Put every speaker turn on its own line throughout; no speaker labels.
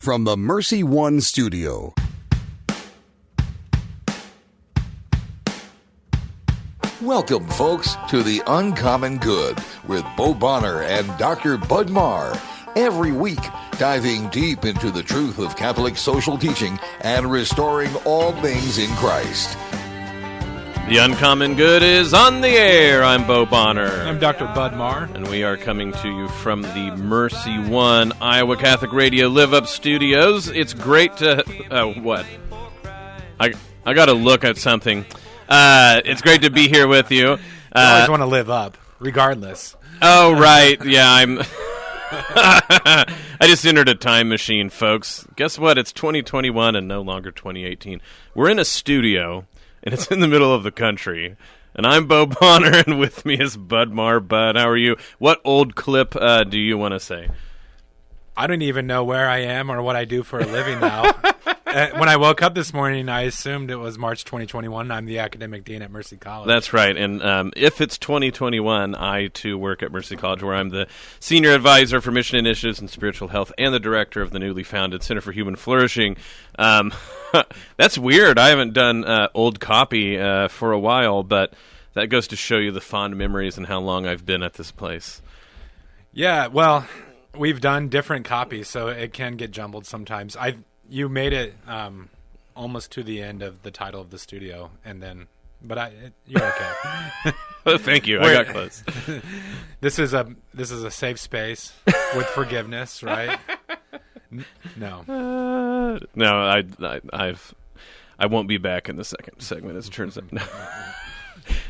From the Mercy One studio.
Welcome, folks, to The Uncommon Good with Bo Bonner and Dr. Bud Marr. Every week, diving deep into the truth of Catholic social teaching and restoring all things in Christ.
The Uncommon Good is on the air. I'm Bo Bonner.
I'm Dr. Bud Marr.
And we are coming to you from the Mercy One Iowa Catholic Radio Live Up Studios. It's great to... what? I got to look at something. It's great to be here with you.
You always want to live up, regardless.
Oh, right. Yeah, I'm... I just entered a time machine, folks. Guess what? It's 2021 and no longer 2018. We're in a studio... and it's in the middle of the country. And I'm Bo Bonner, and with me is Bud Marr. Bud, how are you? What old clip do you want to say?
I don't even know where I am or what I do for a living now. When I woke up this morning, I assumed it was March 2021. I'm the academic dean at Mercy College.
That's right. And if it's 2021, I, too, work at Mercy College, where I'm the senior advisor for mission initiatives and spiritual health and the director of the newly founded Center for Human Flourishing. That's weird. I haven't done old copy for a while, but that goes to show you the fond memories and how long I've been at this place.
Yeah, well, we've done different copies, so it can get jumbled sometimes. You made it almost to the end of the title of the studio, and then, but you're okay.
Thank you. I got close.
This is a safe space with forgiveness, right? No.
No, I won't be back in the second segment, as it turns out.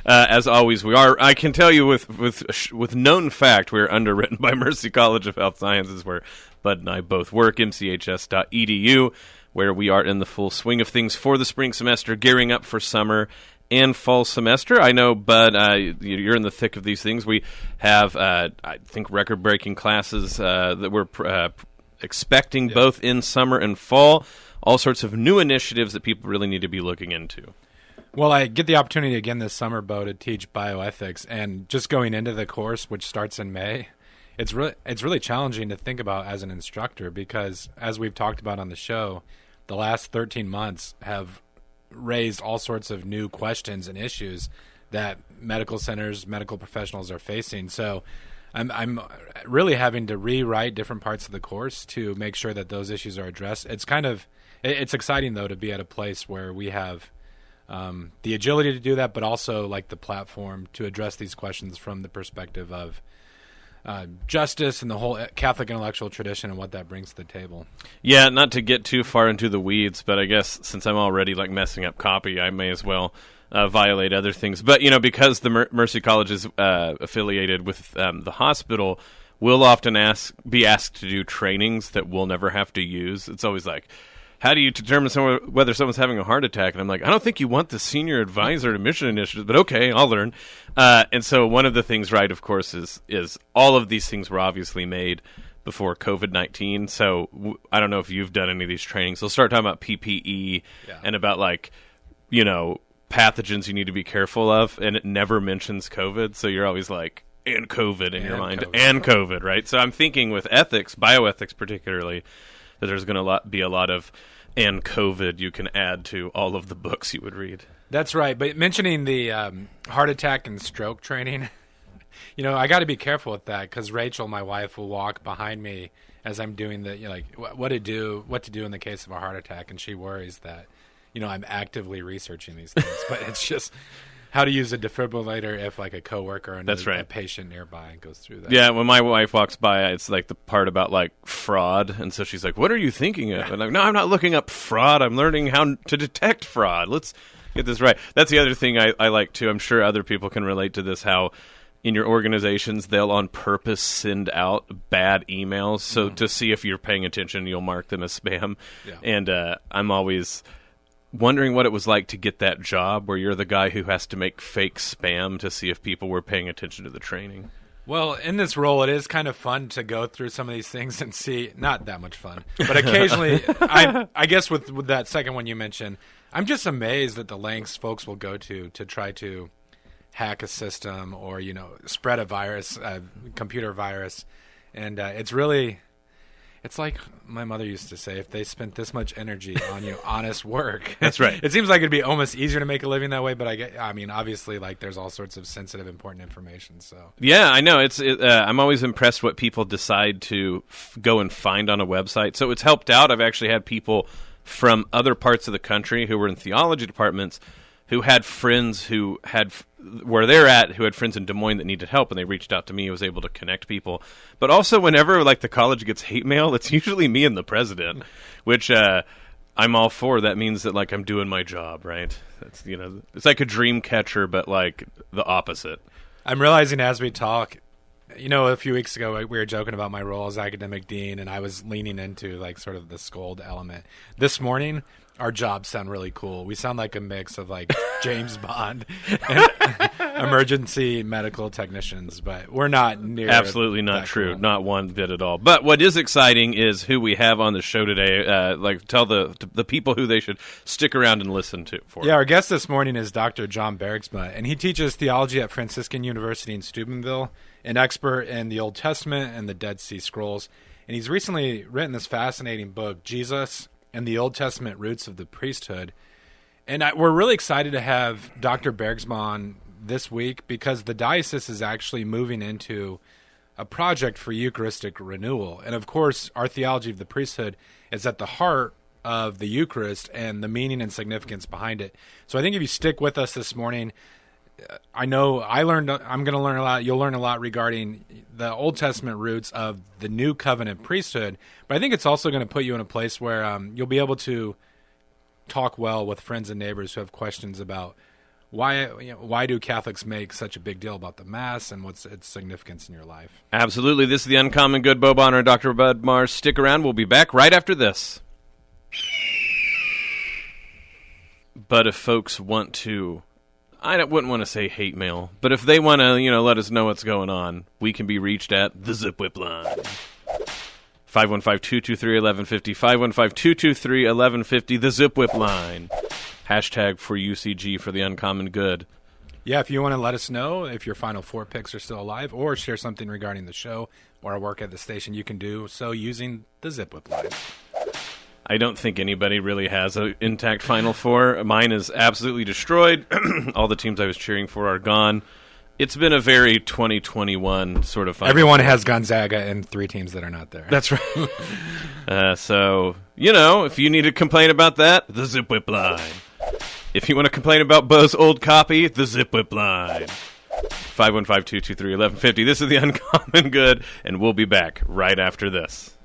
As always, we are. I can tell you with known fact, we're underwritten by Mercy College of Health Sciences, where Bud and I both work, mchs.edu, where we are in the full swing of things for the spring semester, gearing up for summer and fall semester. I know, Bud, you're in the thick of these things. We have, I think, record-breaking classes that we're expecting both in summer and fall. All sorts of new initiatives that people really need to be looking into.
Well, I get the opportunity again this summer, Bo, to teach bioethics, and just going into the course, which starts in May, it's really challenging to think about as an instructor because, as we've talked about on the show, the last 13 months have raised all sorts of new questions and issues that medical centers, medical professionals are facing. So I'm really having to rewrite different parts of the course to make sure that those issues are addressed. It's exciting, though, to be at a place where we have the agility to do that, but also like the platform to address these questions from the perspective of justice and the whole Catholic intellectual tradition and what that brings to the table. Yeah,
not to get too far into the weeds, but I guess since I'm already like messing up copy, I may as well violate other things. But, because the Mercy College is affiliated with the hospital, we'll often be asked to do trainings that we'll never have to use. It's always like, how do you determine whether someone's having a heart attack? And I'm like, I don't think you want the senior advisor to mission initiatives, but okay, I'll learn. And so one of the things, right, of course, is all of these things were obviously made before COVID-19. So I don't know if you've done any of these trainings. They'll start talking about PPE and about pathogens you need to be careful of, and it never mentions COVID. So you're always like, and COVID in your mind, and COVID, right? So I'm thinking with ethics, bioethics particularly, that there's going to be a lot of and COVID you can add to all of the books you would read. That's right. But mentioning the heart attack and stroke training, I got to be careful with that because Rachel, my wife, will walk behind me as I'm doing what to do in the case of a heart attack, and she worries that, I'm actively researching these things. But it's just how to use a defibrillator if a coworker and a patient nearby goes through that. Yeah, when my wife walks by, it's the part about fraud, and so she's like, "What are you thinking of?" And I'm like, "No, I'm not looking up fraud. I'm learning how to detect fraud. Let's get this right." That's the other thing I like too. I'm sure other people can relate to this. How in your organizations they'll on purpose send out bad emails so to see if you're paying attention, you'll mark them as spam. Yeah. And I'm always wondering what it was like to get that job where you're the guy who has to make fake spam to see if people were paying attention to the training. Well, in this role, it is kind of fun to go through some of these things and see, not that much fun, but occasionally, I guess with that second one you mentioned, I'm just amazed at the lengths folks will go to try to hack a system or, spread a virus, a computer virus. And it's really
It's like my mother used to say, if they spent this much energy on honest work.
That's right.
It seems like it'd be almost easier to make a living that way, but I mean, obviously, like there's all sorts of sensitive, important information. So
yeah, I know. I'm always impressed what people decide to go and find on a website. So it's helped out. I've actually had people from other parts of the country who were in theology departments who had friends who had where they're at, who had friends in Des Moines that needed help, and they reached out to me. I was able to connect people. But also, whenever like the college gets hate mail, it's usually me and the president, which I'm all for. That means that like I'm doing my job, right? That's it's like a dream catcher, but like the opposite.
I'm realizing as we talk, a few weeks ago we were joking about my role as academic dean, and I was leaning into like sort of the scold element. This morning, our jobs sound really cool. We sound like a mix of like James Bond and emergency medical technicians, but we're not near.
Absolutely not true. Cool. Not one bit at all. But what is exciting is who we have on the show today. Tell the people who they should stick around and listen to.
Yeah, our guest this morning is Dr. John Bergsma, and he teaches theology at Franciscan University in Steubenville, an expert in the Old Testament and the Dead Sea Scrolls. And he's recently written this fascinating book, Jesus and the Old Testament Roots of the Priesthood. And we're really excited to have Dr. Bergsma on this week because the diocese is actually moving into a project for Eucharistic renewal. And of course, our theology of the priesthood is at the heart of the Eucharist and the meaning and significance behind it. So I think if you stick with us this morning, I'm going to learn a lot. You'll learn a lot regarding the Old Testament roots of the New Covenant priesthood. But I think it's also going to put you in a place where you'll be able to talk well with friends and neighbors who have questions about why do Catholics make such a big deal about the Mass and what's its significance in your life.
Absolutely. This is the Uncommon Good. Bo Bonner and Dr. Bud Marr. Stick around. We'll be back right after this. But if folks want to... I wouldn't want to say hate mail, but if they want to, let us know what's going on, we can be reached at the Zip Whip line. 515-223-1150, 515-223-1150, the Zip Whip line. Hashtag for UCG for the Uncommon Good.
Yeah, if you want to let us know if your Final Four picks are still alive or share something regarding the show or our work at the station, you can do so using the Zip Whip line.
I don't think anybody really has an intact Final Four. Mine is absolutely destroyed. All the teams I was cheering for are gone. It's been a very 2021 sort of Final
Everyone
Four.
has Gonzaga and 3 teams that are not there.
That's right. So, if you need to complain about that, the Zip Whip line. If you want to complain about Bo's old copy, the Zip Whip line. 515-223-1150. This is the Uncommon Good, and we'll be back right after this.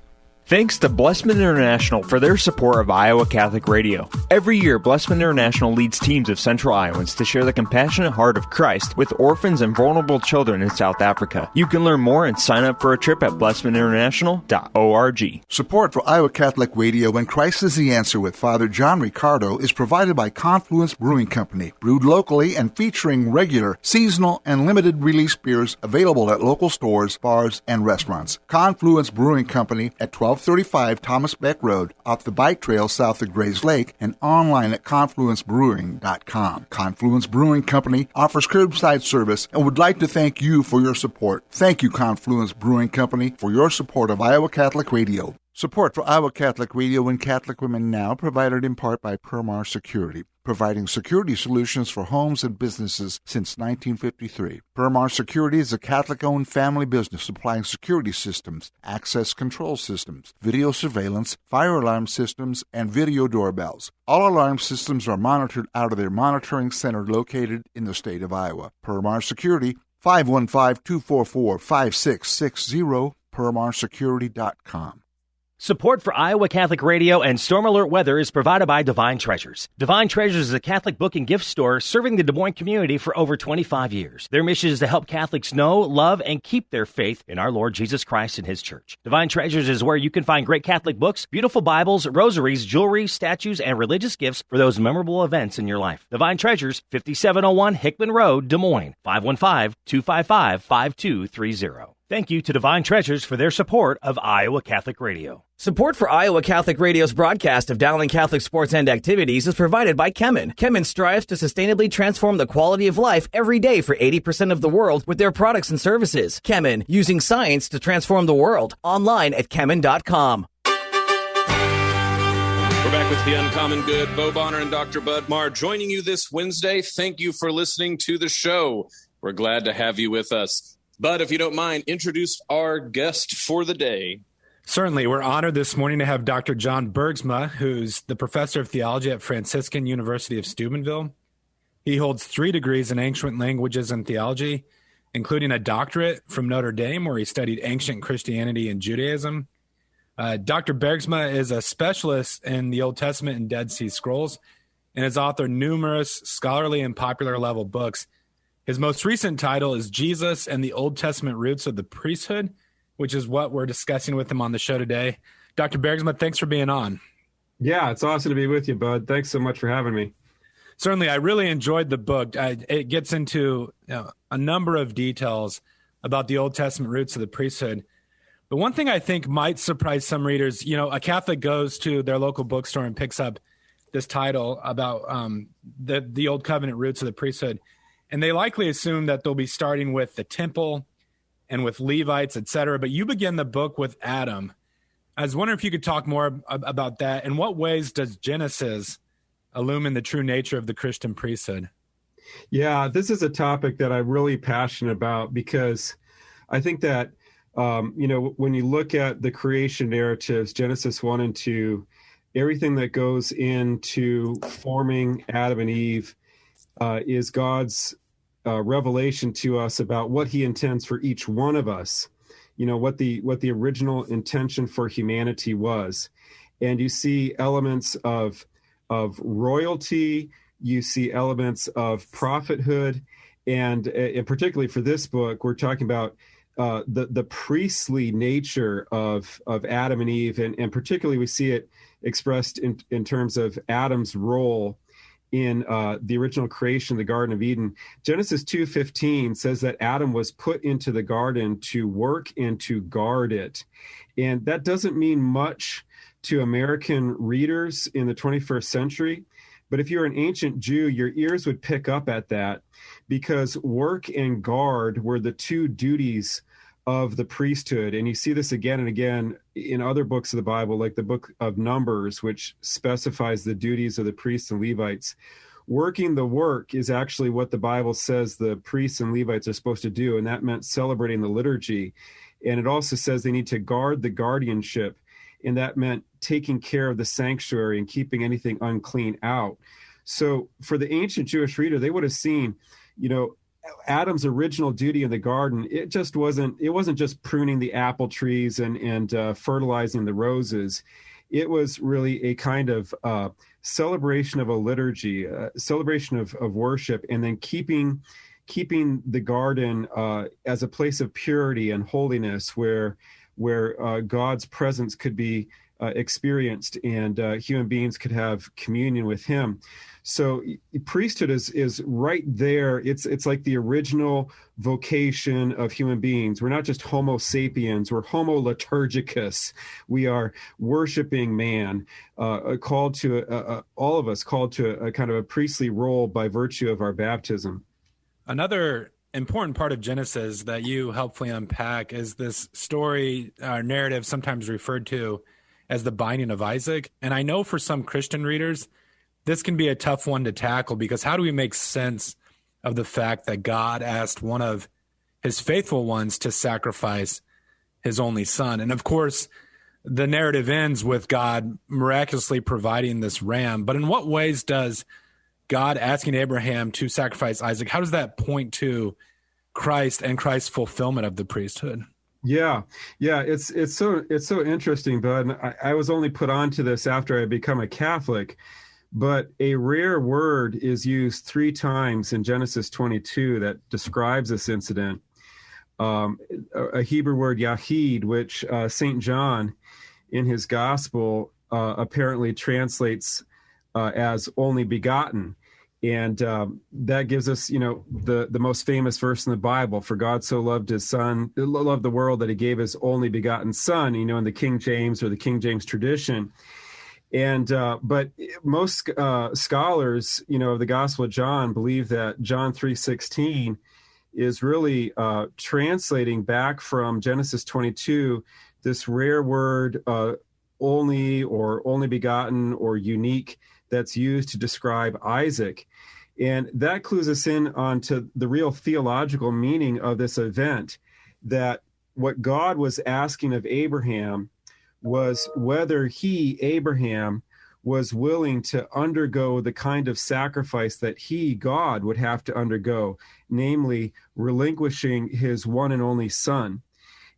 Thanks to Blessman International for their support of Iowa Catholic Radio. Every year, Blessman International leads teams of Central Iowans to share the compassionate heart of Christ with orphans and vulnerable children in South Africa. You can learn more and sign up for a trip at blessmaninternational.org.
Support for Iowa Catholic Radio and Christ is the Answer with Father John Riccardo is provided by Confluence Brewing Company, brewed locally and featuring regular, seasonal, and limited release beers available at local stores, bars, and restaurants. Confluence Brewing Company at 1235 Thomas Beck Road, off the bike trail south of Grays Lake, and online at confluencebrewing.com. Confluence Brewing Company offers curbside service and would like to thank you for your support. Thank you, Confluence Brewing Company, for your support of Iowa Catholic Radio. Support for Iowa Catholic Radio and Catholic Women Now provided in part by Marr Security, providing security solutions for homes and businesses since 1953. Marr Security is a Catholic-owned family business supplying security systems, access control systems, video surveillance, fire alarm systems, and video doorbells. All alarm systems are monitored out of their monitoring center located in the state of Iowa. Marr Security, 515-244-5660, permarsecurity.com.
Support for Iowa Catholic Radio and Storm Alert Weather is provided by Divine Treasures. Divine Treasures is a Catholic book and gift store serving the Des Moines community for over 25 years. Their mission is to help Catholics know, love, and keep their faith in our Lord Jesus Christ and His Church. Divine Treasures is where you can find great Catholic books, beautiful Bibles, rosaries, jewelry, statues, and religious gifts for those memorable events in your life. Divine Treasures, 5701 Hickman Road, Des Moines, 515-255-5230. Thank you to Divine Treasures for their support of Iowa Catholic Radio.
Support for Iowa Catholic Radio's broadcast of Dowling Catholic sports and activities is provided by Kemen. Kemen strives to sustainably transform the quality of life every day for 80% of the world with their products and services. Kemen, using science to transform the world. Online at Kemen.com.
We're back with The Uncommon Good. Bo Bonner and Dr. Bud Marr joining you this Wednesday. Thank you for listening to the show. We're glad to have you with us. Bud, if you don't mind, introduce our guest for the day.
Certainly. We're honored this morning to have Dr. John Bergsma, who's the professor of theology at Franciscan University of Steubenville. He holds 3 degrees in ancient languages and theology, including a doctorate from Notre Dame, where he studied ancient Christianity and Judaism. Dr. Bergsma is a specialist in the Old Testament and Dead Sea Scrolls and has authored numerous scholarly and popular level books. His most recent title is Jesus and the Old Testament Roots of the Priesthood, which is what we're discussing with him on the show today. Dr. Bergsma, thanks for being on.
Yeah, it's awesome to be with you, Bud. Thanks so much for having me.
Certainly, I really enjoyed the book. It gets into a number of details about the Old Testament roots of the priesthood. But one thing I think might surprise some readers, a Catholic goes to their local bookstore and picks up this title about the Old Covenant roots of the priesthood, and they likely assume that they'll be starting with the temple and with Levites, etc. But you begin the book with Adam. I was wondering if you could talk more about that. In what ways does Genesis illumine the true nature of the Christian priesthood?
Yeah, this is a topic that I'm really passionate about because I think that when you look at the creation narratives, Genesis 1 and 2, everything that goes into forming Adam and Eve is God's revelation to us about what he intends for each one of us, what the original intention for humanity was. And you see elements of royalty, you see elements of prophethood, and particularly for this book, we're talking about the priestly nature of Adam and Eve, and particularly we see it expressed in terms of Adam's role in the original creation, the Garden of Eden. Genesis 2:15 says that Adam was put into the garden to work and to guard it. And that doesn't mean much to American readers in the 21st century. But if you're an ancient Jew, your ears would pick up at that, because work and guard were the 2 duties of the priesthood. And you see this again and again in other books of the Bible, like the book of Numbers, which specifies the duties of the priests and Levites. Working the work is actually what the Bible says the priests and Levites are supposed to do, and that meant celebrating the liturgy. And it also says they need to guard the guardianship, and that meant taking care of the sanctuary and keeping anything unclean out. So for the ancient Jewish reader, they would have seen, Adam's original duty in the garden. It wasn't just pruning the apple trees and fertilizing the roses. It was really a kind of celebration of a liturgy, celebration of worship, and then keeping the garden as a place of purity and holiness, where God's presence could be experienced and human beings could have communion with him. So priesthood is right there. It's like the original vocation of human beings. We're not just Homo sapiens, we're Homo liturgicus. We are worshiping man, called to all of us called to a kind of a priestly role by virtue of our baptism.
Another important part of Genesis that you helpfully unpack is this story or narrative sometimes referred to as the binding of Isaac. And I know for some Christian readers, this can be a tough one to tackle, because how do we make sense of the fact that God asked one of his faithful ones to sacrifice his only son? And of course, the narrative ends with God miraculously providing this ram. But in what ways does God asking Abraham to sacrifice Isaac, how does that point to Christ and Christ's fulfillment of the priesthood?
Yeah. It's so interesting, Bud. I was only put onto this after I had become a Catholic, but a rare word is used 3 times in Genesis 22 that describes this incident. A Hebrew word, yahid, which St. John in his gospel apparently translates as only begotten. And that gives us, the most famous verse in the Bible: for God so loved his son, loved the world that he gave his only begotten son, in the King James or the King James tradition. And but most scholars, of the Gospel of John believe that John 3:16 is really translating back from Genesis 22 this rare word only or only begotten or unique that's used to describe Isaac. And that clues us in onto the real theological meaning of this event, that what God was asking of Abraham was whether he, Abraham, was willing to undergo the kind of sacrifice that he, God, would have to undergo, namely relinquishing his one and only son.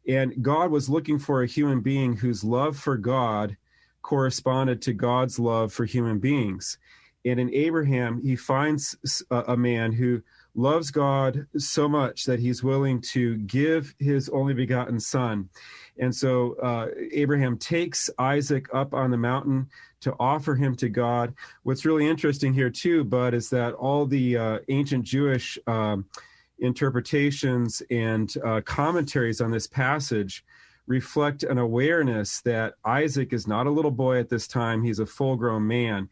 And God was looking for a human being whose love for God corresponded to God's love for human beings. And in Abraham, he finds a man who loves God so much that he's willing to give his only begotten son. And so Abraham takes Isaac up on the mountain to offer him to God. What's really interesting here too, Bud, is that all the ancient Jewish interpretations and commentaries on this passage reflect an awareness that Isaac is not a little boy at this time. He's a full-grown man.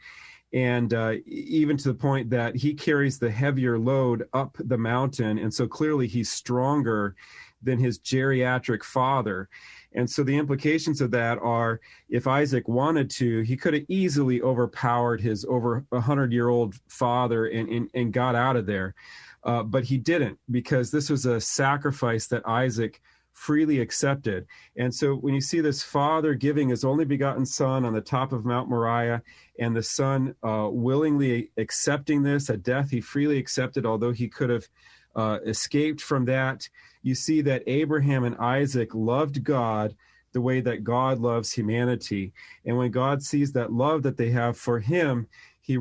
And even to the point that he carries the heavier load up the mountain. And so clearly he's stronger than his geriatric father. And so the implications of that are, if Isaac wanted to, he could have easily overpowered his over 100-year-old father and got out of there. But he didn't, because this was a sacrifice that Isaac freely accepted. And so when you see this father giving his only begotten son on the top of Mount Moriah, and the son willingly accepting this, a death he freely accepted, although he could have escaped from that, you see that Abraham and Isaac loved God the way that God loves humanity. And when God sees that love that they have for him, he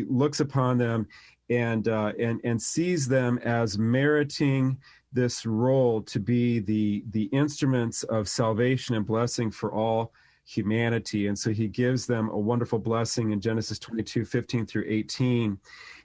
looks upon them and sees them as meriting this role to be the instruments of salvation and blessing for all humanity. And so he gives them a wonderful blessing in Genesis 22:15 through 18.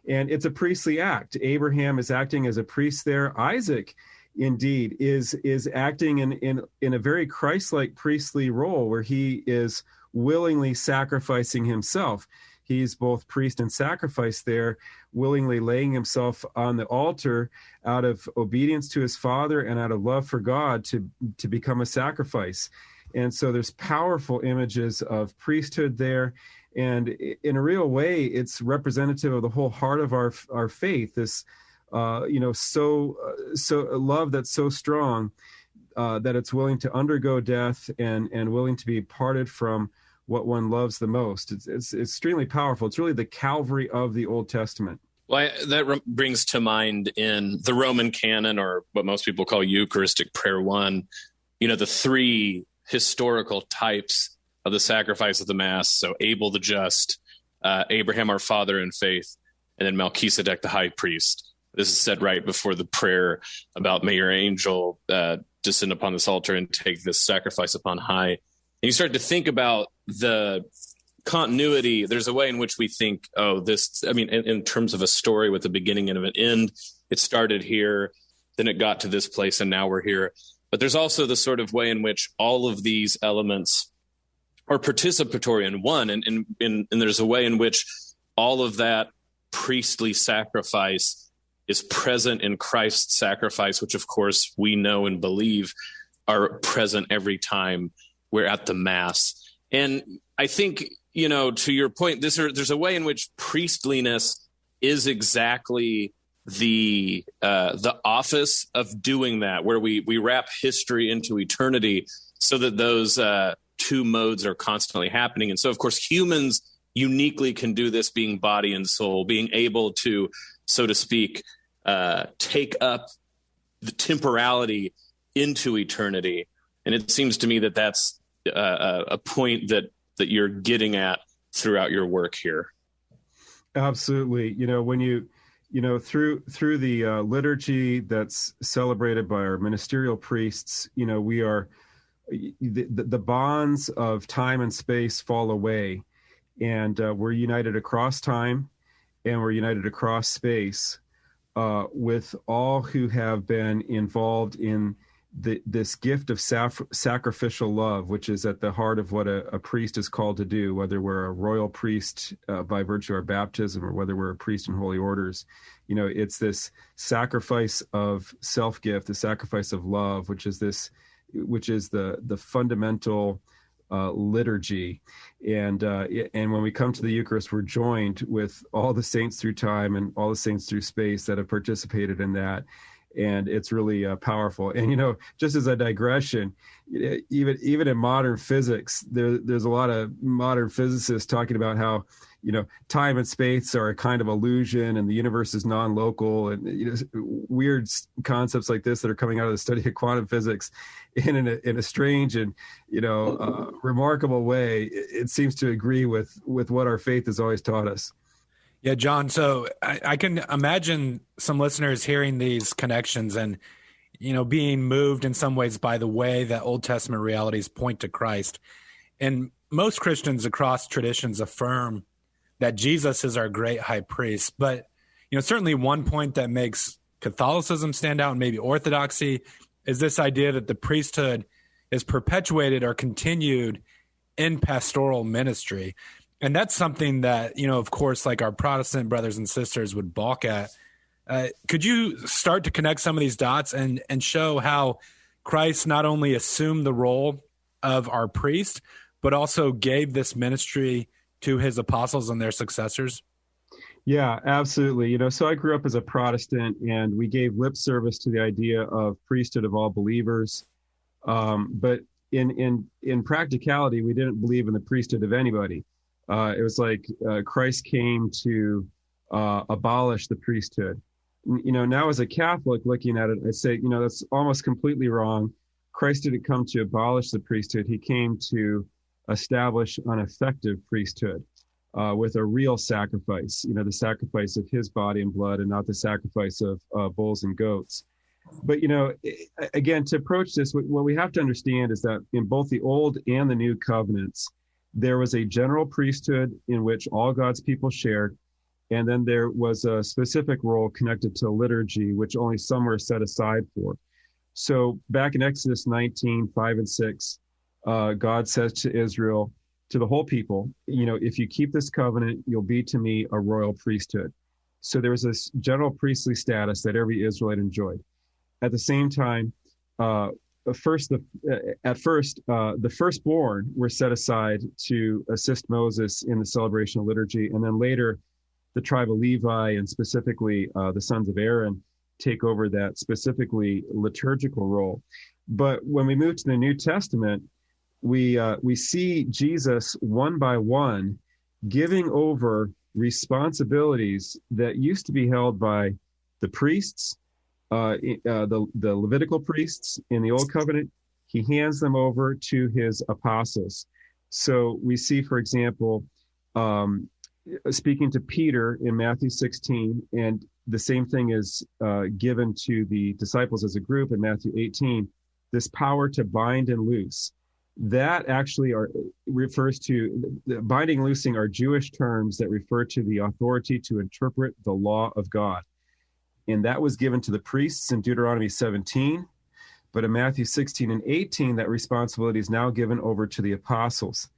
And it's a priestly act. Abraham is acting as a priest there. Isaac, indeed, is acting in a very Christ-like priestly role, where he is willingly sacrificing himself. He's both priest and sacrifice there, willingly laying himself on the altar out of obedience to his father and out of love for God to become a sacrifice. And so there's powerful images of priesthood there. And in a real way, it's representative of the whole heart of our faith, this, so love that's so strong that it's willing to undergo death and willing to be parted from what one loves the most. It's extremely powerful. It's really the Calvary of the Old Testament.
Well, that brings to mind in the Roman canon, or what most people call Eucharistic Prayer 1, the three historical types of the sacrifice of the Mass. So Abel the just, Abraham our father in faith, and then Melchizedek the high priest. This is said right before the prayer about, may your angel descend upon this altar and take this sacrifice upon high. And you start to think about the continuity. There's a way in which we think, in terms of a story with a beginning and an end, it started here, then it got to this place, and now we're here. But there's also the sort of way in which all of these elements are participatory in one, and there's a way in which all of that priestly sacrifice is present in Christ's sacrifice, which of course we know and believe are present every time we're at the Mass. And I think, to your point, there's a way in which priestliness is exactly the office of doing that, where we wrap history into eternity so that those two modes are constantly happening. And so, of course, humans uniquely can do this, being body and soul, being able to, so to speak, take up the temporality into eternity. And it seems to me that that's a point that you're getting at throughout your work here.
Absolutely. When you through the liturgy that's celebrated by our ministerial priests, we are the bonds of time and space fall away, and we're united across time, and we're united across space with all who have been involved in this gift of sacrificial love, which is at the heart of what a priest is called to do, whether we're a royal priest by virtue of our baptism or whether we're a priest in holy orders. It's this sacrifice of self-gift, the sacrifice of love, which is the fundamental liturgy. And when we come to the Eucharist, we're joined with all the saints through time and all the saints through space that have participated in that. And it's really powerful. And, just as a digression, even in modern physics, there's a lot of modern physicists talking about how, time and space are a kind of illusion and the universe is non-local, and weird concepts like this that are coming out of the study of quantum physics in a strange and, remarkable way. It seems to agree with what our faith has always taught us.
Yeah, John. So I can imagine some listeners hearing these connections and, being moved in some ways by the way that Old Testament realities point to Christ. And most Christians across traditions affirm that Jesus is our great high priest. But, certainly one point that makes Catholicism stand out and maybe Orthodoxy is this idea that the priesthood is perpetuated or continued in pastoral ministry. And that's something that, of course, like our Protestant brothers and sisters would balk at. Could you start to connect some of these dots and show how Christ not only assumed the role of our priest, but also gave this ministry to his apostles and their successors?
Yeah, absolutely. So I grew up as a Protestant, and we gave lip service to the idea of priesthood of all believers. But in practicality, we didn't believe in the priesthood of anybody. It was like Christ came to abolish the priesthood. Now as a Catholic looking at it, I say, that's almost completely wrong. Christ didn't come to abolish the priesthood. He came to establish an effective priesthood with a real sacrifice, the sacrifice of his body and blood, and not the sacrifice of bulls and goats. But, again, to approach this, what we have to understand is that in both the Old and the New Covenants, there was a general priesthood in which all God's people shared, and then there was a specific role connected to liturgy, which only some were set aside for. So back in Exodus 19, 5 and 6, God says to Israel, to the whole people, if you keep this covenant, you'll be to me a royal priesthood. So there was this general priestly status that every Israelite enjoyed. At the same time, the firstborn were set aside to assist Moses in the celebration of liturgy, and then later the tribe of Levi and specifically the sons of Aaron take over that specifically liturgical role. But when we move to the New Testament, we see Jesus one by one giving over responsibilities that used to be held by the priests, the Levitical priests in the Old Covenant. He hands them over to his apostles. So we see, for example, speaking to Peter in Matthew 16, and the same thing is given to the disciples as a group in Matthew 18, this power to bind and loose. That actually refers to binding and loosing are Jewish terms that refer to the authority to interpret the law of God. And that was given to the priests in Deuteronomy 17. But in Matthew 16 and 18, that responsibility is now given over to the apostles.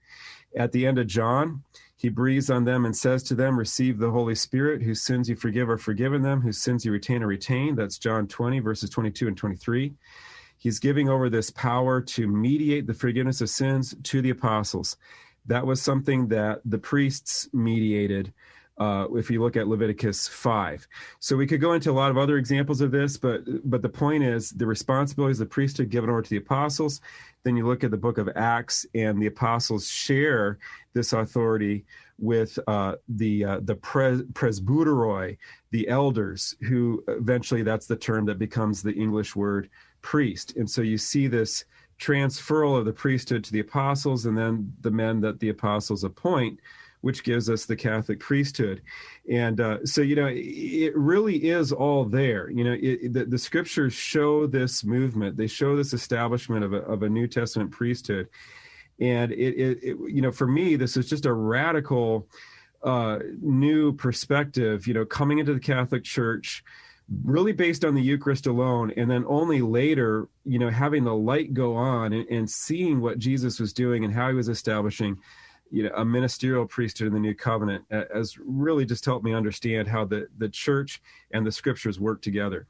At the end of John, he breathes on them and says to them, receive the Holy Spirit, whose sins you forgive are forgiven them, whose sins you retain are retained. That's John 20, verses 22 and 23. He's giving over this power to mediate the forgiveness of sins to the apostles. That was something that the priests mediated, if you look at Leviticus 5. So we could go into a lot of other examples of this, but the point is the responsibilities of the priesthood given over to the apostles. Then you look at the book of Acts, and the apostles share this authority with the presbyteroi, the elders, who eventually that's the term that becomes the English word priest. And so you see this transferal of the priesthood to the apostles and then the men that the apostles appoint, which gives us the Catholic priesthood. And so, it really is all there. The scriptures show this movement. They show this establishment of a New Testament priesthood. And it for me, this is just a radical new perspective, coming into the Catholic Church, really based on the Eucharist alone, and then only later, having the light go on and seeing what Jesus was doing and how he was establishing, a ministerial priesthood in the New Covenant, has really just helped me understand how the church and the scriptures work together.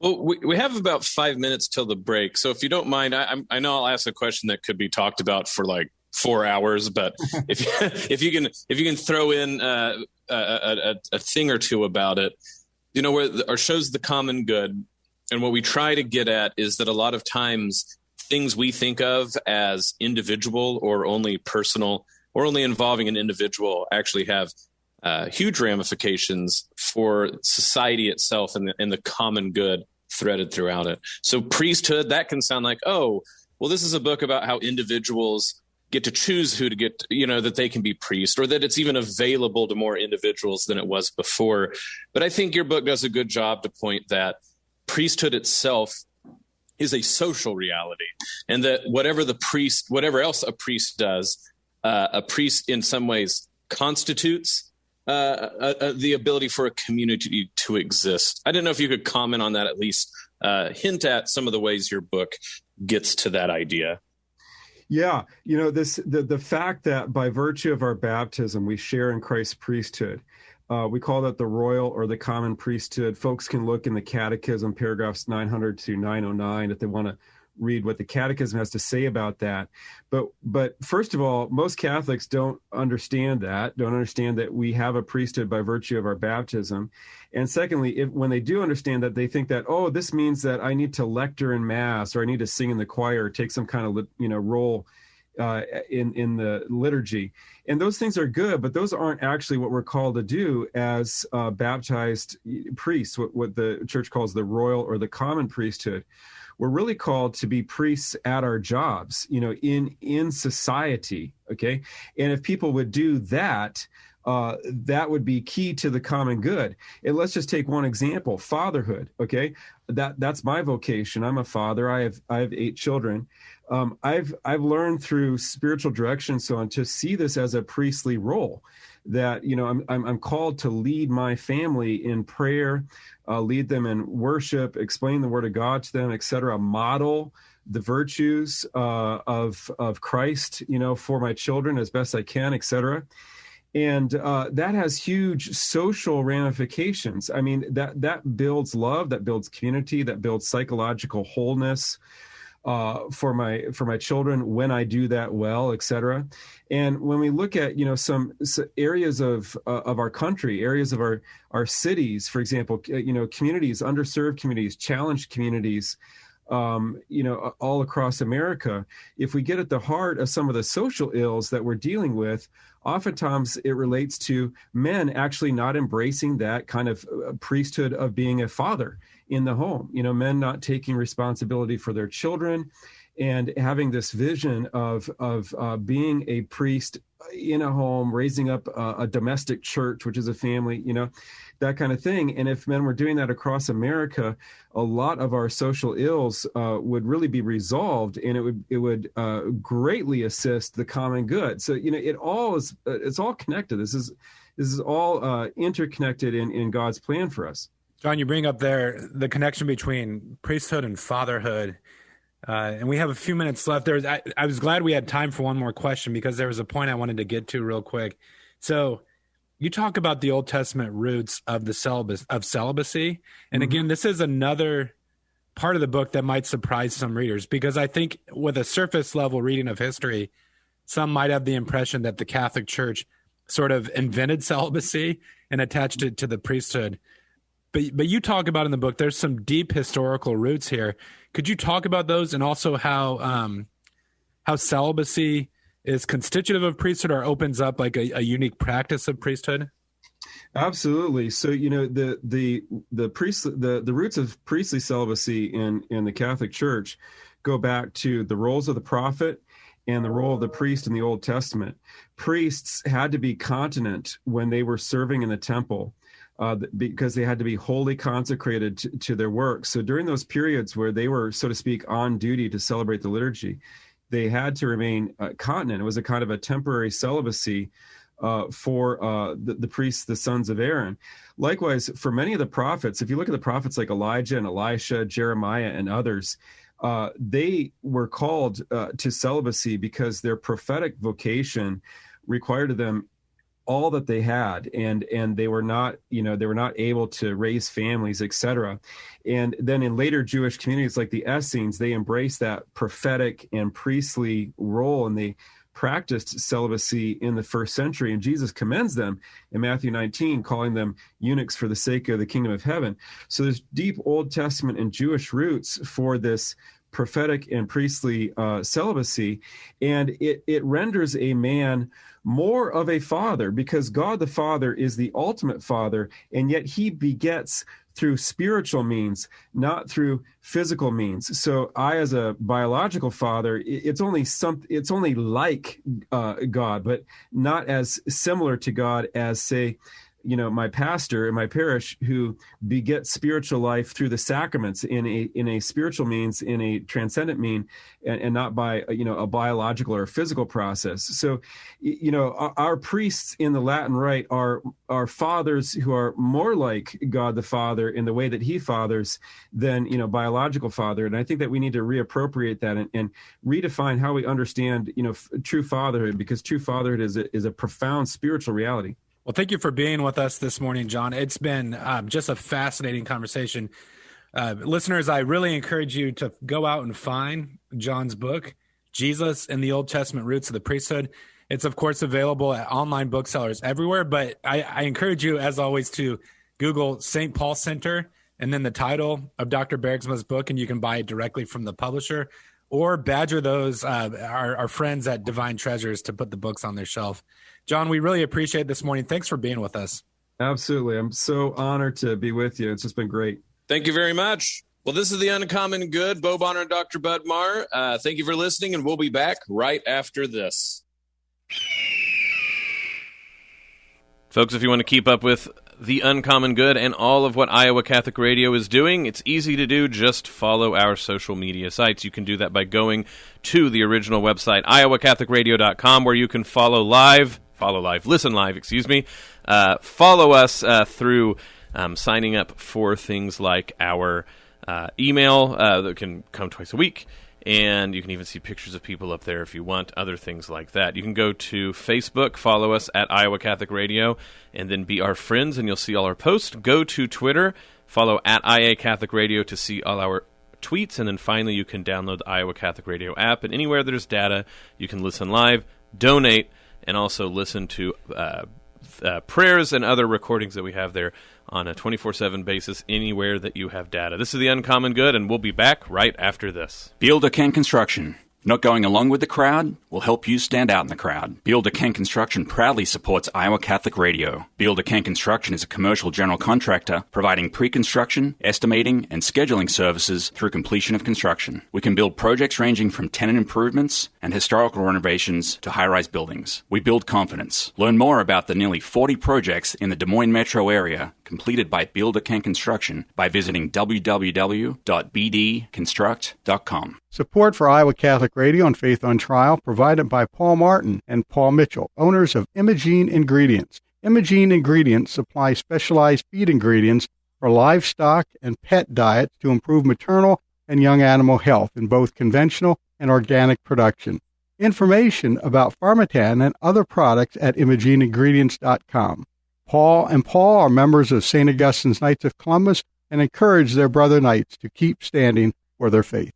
Well, we have about 5 minutes till the break. So if you don't mind, I know I'll ask a question that could be talked about for like 4 hours, but if you can throw in a thing or two about it, where our show's the common good. And what we try to get at is that a lot of times things we think of as individual or only personal or only involving an individual actually have huge ramifications for society itself and the common good threaded throughout it. So priesthood, that can sound like, oh, well, this is a book about how individuals get to choose who to get, that they can be priest, or that it's even available to more individuals than it was before. But I think your book does a good job to point that priesthood itself is a social reality, and that whatever else a priest does, a priest in some ways constitutes the ability for a community to exist. I don't know if you could comment on that, at least hint at some of the ways your book gets to that idea.
Yeah, the fact that by virtue of our baptism we share in Christ's priesthood. We call that the royal or the common priesthood. Folks can look in the Catechism, paragraphs 900 to 909, if they want to read what the Catechism has to say about that. But first of all, most Catholics don't understand that we have a priesthood by virtue of our baptism. And secondly, when they do understand that, they think that, oh, this means that I need to lector in Mass, or I need to sing in the choir, or take some kind of role in the liturgy. And those things are good, but those aren't actually what we're called to do as baptized priests, what the Church calls the royal or the common priesthood. We're really called to be priests at our jobs, in society, okay? And if people would do that, that would be key to the common good. And let's just take one example, fatherhood, okay? That's my vocation. I'm a father. I have 8 children. I've learned through spiritual direction and so on to see this as a priestly role, that I'm called to lead my family in prayer, lead them in worship, explain the Word of God to them, etc. Model the virtues of Christ, for my children as best I can, etc. And that has huge social ramifications. I mean, that builds love, that builds community, that builds psychological wholeness for my children when I do that well, etc. And when we look at some areas of our country, areas of our cities, for example, communities, underserved communities, challenged communities, all across America, if we get at the heart of some of the social ills that we're dealing with, oftentimes it relates to men actually not embracing that kind of priesthood of being a father in the home, men not taking responsibility for their children and having this vision of being a priest in a home, raising up a domestic church, which is a family, that kind of thing. And if men were doing that across America, a lot of our social ills would really be resolved, and it would greatly assist the common good. So it's all connected. This is all interconnected in God's plan for us.
John, you bring up there the connection between priesthood and fatherhood. And we have a few minutes left. I was glad we had time for one more question, because there was a point I wanted to get to real quick. So you talk about the Old Testament roots of celibacy. And again, this is another part of the book that might surprise some readers, because I think with a surface level reading of history, some might have the impression that the Catholic Church sort of invented celibacy and attached it to the priesthood. But you talk about in the book, there's some deep historical roots here. Could you talk about those, and also how celibacy is constitutive of priesthood, or opens up like a unique practice of priesthood?
Absolutely. So the roots of priestly celibacy in the Catholic Church go back to the roles of the prophet and the role of the priest in the Old Testament. Priests had to be continent when they were serving in the temple, because they had to be wholly consecrated to their work. So during those periods where they were, so to speak, on duty to celebrate the liturgy, they had to remain continent. It was a kind of a temporary celibacy for the priests, the sons of Aaron. Likewise, for many of the prophets, if you look at the prophets like Elijah and Elisha, Jeremiah, and others, they were called to celibacy because their prophetic vocation required of them all that they had, and they were not able to raise families, etc. And then in later Jewish communities like the Essenes, they embraced that prophetic and priestly role, and they practiced celibacy in the first century. And Jesus commends them in Matthew 19, calling them eunuchs for the sake of the kingdom of heaven. So there's deep Old Testament and Jewish roots for this prophetic and priestly celibacy, and it renders a man more of a father, because God the Father is the ultimate father, and yet he begets through spiritual means, not through physical means. So I, as a biological father, it's only like God, but not as similar to God as, say, my pastor in my parish, who begets spiritual life through the sacraments in a spiritual means, in a transcendent mean, and not by a biological or a physical process. So, our priests in the Latin Rite are fathers who are more like God the Father in the way that he fathers than biological father. And I think that we need to reappropriate that and redefine how we understand true fatherhood, because true fatherhood is a profound spiritual reality.
Well, thank you for being with us this morning, John. It's been just a fascinating conversation. Listeners, I really encourage you to go out and find John's book, Jesus and the Old Testament Roots of the Priesthood. It's, of course, available at online booksellers everywhere, but I encourage you, as always, to Google St. Paul Center and then the title of Dr. Bergsma's book, and you can buy it directly from the publisher, or badger those our friends at Divine Treasures to put the books on their shelf. John, we really appreciate this morning. Thanks for being with us.
Absolutely. I'm so honored to be with you. It's just been great.
Thank you very much. Well, this is The Uncommon Good. Bo Bonner and Dr. Bud Marr. Thank you for listening, and we'll be back right after this.
Folks, if you want to keep up with The Uncommon Good and all of what Iowa Catholic Radio is doing, it's easy to do. Just follow our social media sites. You can do that by going to the original website, iowacatholicradio.com, where you can listen live, follow us through signing up for things like our email that can come twice a week. And you can even see pictures of people up there if you want, other things like that. You can go to Facebook, follow us at Iowa Catholic Radio, and then be our friends, and you'll see all our posts. Go to Twitter, follow at IA Catholic Radio to see all our tweets, and then finally you can download the Iowa Catholic Radio app, and anywhere there's data, you can listen live, donate, and also listen to prayers and other recordings that we have there on a 24/7 basis anywhere that you have data. This is The Uncommon Good, and we'll be back right after this.
Builder Ken Construction. Not going along with the crowd will help you stand out in the crowd. Builder Ken Construction proudly supports Iowa Catholic Radio. Builder Ken Construction is a commercial general contractor providing pre-construction, estimating, and scheduling services through completion of construction. We can build projects ranging from tenant improvements and historical renovations to high-rise buildings. We build confidence. Learn more about the nearly 40 projects in the Des Moines metro area completed by Builder Ken Construction by visiting www.bdconstruct.com.
Support for Iowa Catholic Radio and Faith on Trial provided by Paul Martin and Paul Mitchell, owners of Imogene Ingredients. Imogene Ingredients supply specialized feed ingredients for livestock and pet diets to improve maternal and young animal health in both conventional and organic production. Information about Pharmatan and other products at ImogeneIngredients.com. Paul and Paul are members of St. Augustine's Knights of Columbus and encourage their brother knights to keep standing for their faith.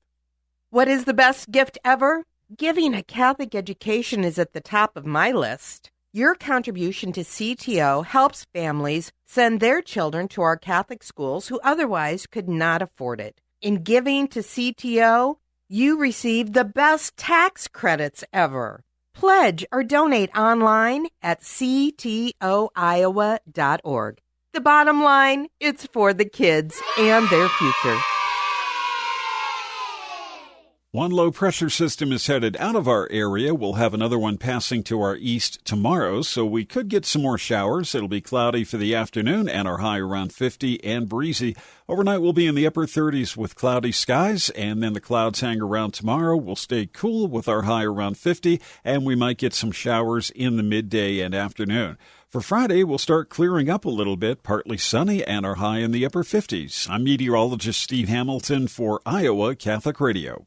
What is the best gift ever? Giving a Catholic education is at the top of my list. Your contribution to CTO helps families send their children to our Catholic schools who otherwise could not afford it. In giving to CTO, you receive the best tax credits ever. Pledge or donate online at ctoiowa.org. The bottom line, it's for the kids and their future.
One low-pressure system is headed out of our area. We'll have another one passing to our east tomorrow, so we could get some more showers. It'll be cloudy for the afternoon and our high around 50 and breezy. Overnight, we'll be in the upper 30s with cloudy skies, and then the clouds hang around tomorrow. We'll stay cool with our high around 50, and we might get some showers in the midday and afternoon. For Friday, we'll start clearing up a little bit, partly sunny, and our high in the upper 50s. I'm meteorologist Steve Hamilton for Iowa Catholic Radio.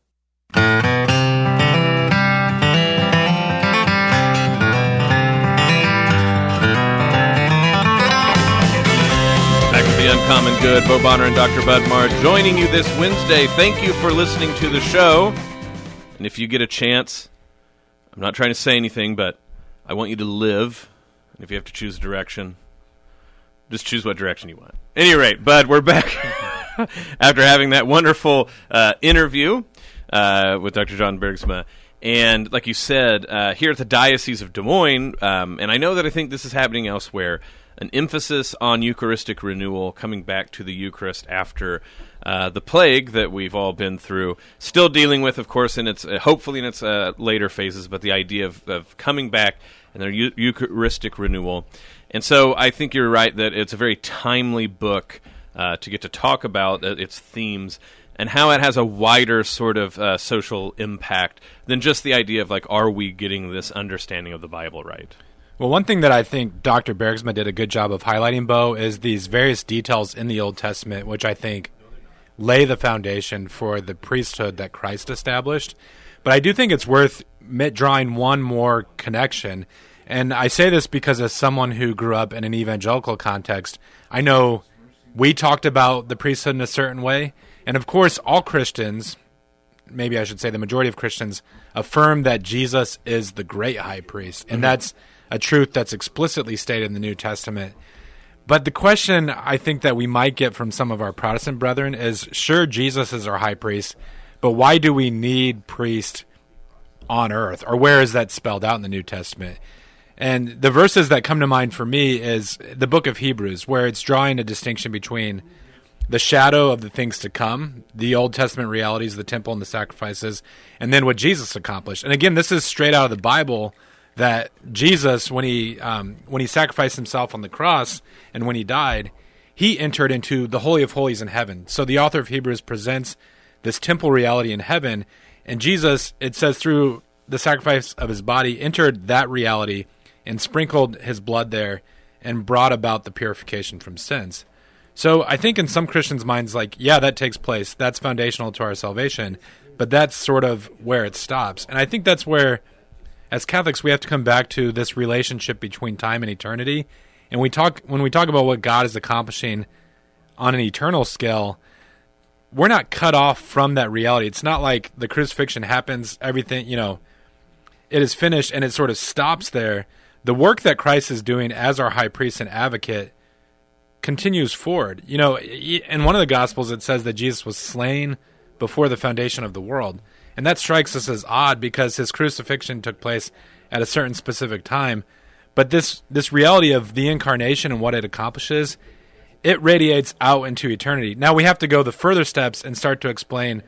The Uncommon Good. Bo Bonner and Dr. Bud Marr joining you this Wednesday. Thank you for listening to the show. And if you get a chance, I'm not trying to say anything, but I want you to live. And if you have to choose a direction, just choose what direction you want. At any rate, Bud, we're back after having that wonderful interview with Dr. John Bergsma. And like you said, here at the Diocese of Des Moines, and I know that I think this is happening elsewhere, an emphasis on Eucharistic renewal, coming back to the Eucharist after the plague that we've all been through, still dealing with, of course, in its hopefully in its later phases, but the idea of coming back and their Eucharistic renewal. And so I think you're right that it's a very timely book to get to talk about its themes and how it has a wider sort of social impact than just the idea of, like, are we getting this understanding of the Bible right?
Well, one thing that I think Dr. Bergsma did a good job of highlighting, Bo, is these various details in the Old Testament, which I think lay the foundation for the priesthood that Christ established. But I do think it's worth drawing one more connection. And I say this because as someone who grew up in an evangelical context, I know we talked about the priesthood in a certain way. And of course, all Christians, maybe I should say the majority of Christians, affirm that Jesus is the great high priest. And that's a truth that's explicitly stated in the New Testament. But the question I think that we might get from some of our Protestant brethren is, sure, Jesus is our high priest, but why do we need priest on earth? Or where is that spelled out in the New Testament? And the verses that come to mind for me is the book of Hebrews, where it's drawing a distinction between the shadow of the things to come, the Old Testament realities, the temple and the sacrifices, and then what Jesus accomplished. And again, this is straight out of the Bible, that Jesus, when he sacrificed himself on the cross and when he died, he entered into the Holy of Holies in heaven. So the author of Hebrews presents this temple reality in heaven, and Jesus, it says, through the sacrifice of his body, entered that reality and sprinkled his blood there and brought about the purification from sins. So I think in some Christians' minds, like, yeah, that takes place. That's foundational to our salvation, but that's sort of where it stops. And I think that's where, as Catholics, we have to come back to this relationship between time and eternity. And when we talk about what God is accomplishing on an eternal scale, we're not cut off from that reality. It's not like the crucifixion happens, everything, it is finished and it sort of stops there. The work that Christ is doing as our high priest and advocate continues forward. In one of the Gospels, it says that Jesus was slain before the foundation of the world. And that strikes us as odd because his crucifixion took place at a certain specific time. But this reality of the incarnation and what it accomplishes, it radiates out into eternity. Now we have to go the further steps and start to explain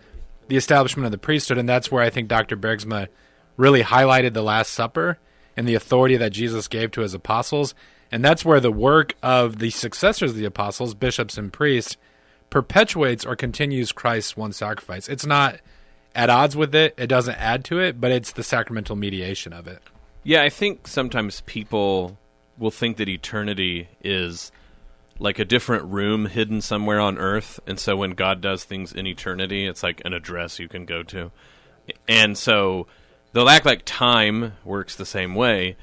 the establishment of the priesthood, and that's where I think Dr. Bergsma really highlighted the Last Supper and the authority that Jesus gave to his apostles. And that's where the work of the successors of the apostles, bishops and priests, perpetuates or continues Christ's one sacrifice. It's not at odds with it, it doesn't add to it, but it's the sacramental mediation of it.
Yeah, I think sometimes people will think that eternity is like a different room hidden somewhere on earth, and so when God does things in eternity, it's like an address you can go to. And so they'll act like time works the same way.